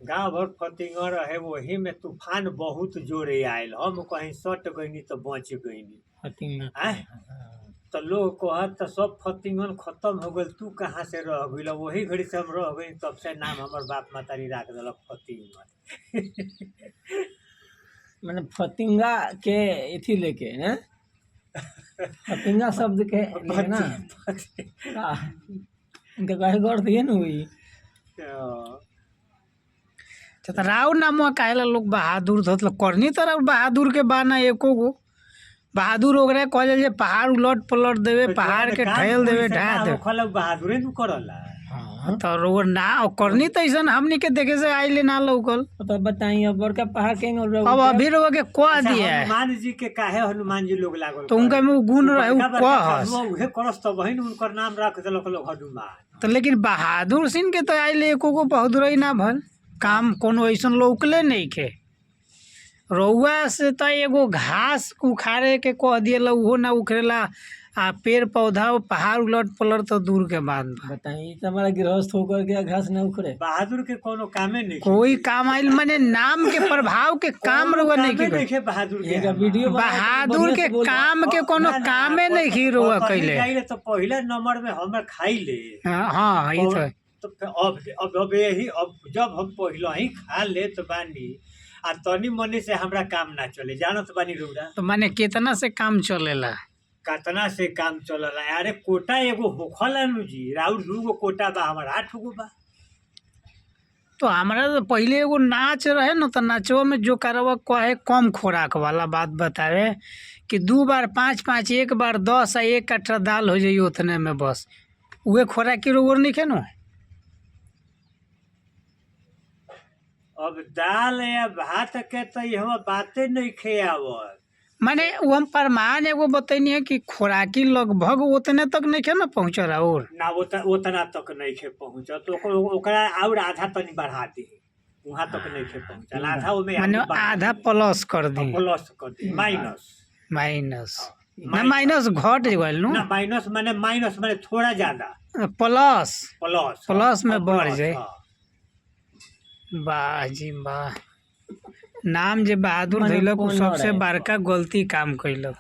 गांव भर फतिंगा रहे वही में तूफान बहुत जोरे आयल हम कहीं सट गईनी तो बच गईनी फतिंगा आय तो लोग कहत तो सब फतिंगन खत्म हो गल तू कहाँ से रह गई वही घड़ी से हम रह गई तब से नाम हमार बाप मातारी राख दिलक फतिंगन मैंने फतिंगा के इथी लेके हैं फतिंगा शब्द के लेके ना का इनका कहे गौर दिए न हुई तो राव नाम काहेला लोग बहादुर धत करनी तरह बहादुर के बाना एको गो बहादुर ओकरे कहल जे पहाड़ उलट पलट देवे पहाड़ के ठेल देवे ढा दे बहादुरे नु करला हां तो रोर ना करनी तो ऐसन हमनी के देखे से आइले ना लौकल तो बताई अब बड़का पहाड़ के अब अभी रोग के कह दिया हनुमान जी के काहे हनुमान जी लोग लागल तो उनका में गुण रहे उ कहस उहे करस तो वही उनकर नाम रख देलक लोग हनुमान तो लेकिन बहादुर सिंह के तो आइले एको को बहादुर ना भल काम कोनो ऐसन लौकले नहीं के रउआ से तो एगो घास उखाड़े के कह दिएला उहो ना उखड़ेला आ पेड़ पौधा पहाड़ उलट पलट तो दूर के बात बताई हमारा गृहस्थ होकर के घास ना उखड़े बहादुर के कोनो कामे नहीं कोई काम आइल माने नाम के प्रभाव के काम रुआ नहीं के बहादुर के वीडियो बहादुर के काम के कोनो कामे नहीं की रुआ कइले तो पहले नंबर में हम खाइले हां ये तो अब यही अब जब हम पहले ही खा ले तो बानी आ तनी मनी से हमरा काम ना चले जानत बानी रउरा तो माने कितना से काम चलेला कतना से काम चलला अरे कोटा एगो होखला नु जी राउर दूगो कोटा बा हमार 8 गो बा तो हमारा तो पहले एगो नाच रहे न तो नाचवा में जो करवा कहे कम खोराक वाला बात बतावे कि 2 बार 5 5 1 बार 10 आ 1 कट्टा दाल हो जाई उतने में बस उहे खोराक की रोग नहीं खेनो अब दाल या भात के तो हम बातें नहीं खेआवत माने वो हम प्रमाण एगो बतैनी है कि खोराकी लगभग उतने तक नहीं खे ना पहुँच रहा और ना उतना तक नहीं खे पहुँच तो ओकरा और आधा तनी बढ़ा दी वहाँ तक नहीं खे पहुँचल आधा में माने आधा प्लस कर दी माइनस माइनस ना माइनस घट गइल नु ना माइनस माने थोड़ा ज्यादा प्लस प्लस प्लस में बढ़ जाए वाह जी वाह नाम जे बहादुर धैलक सबसे बड़का गलती काम कैलक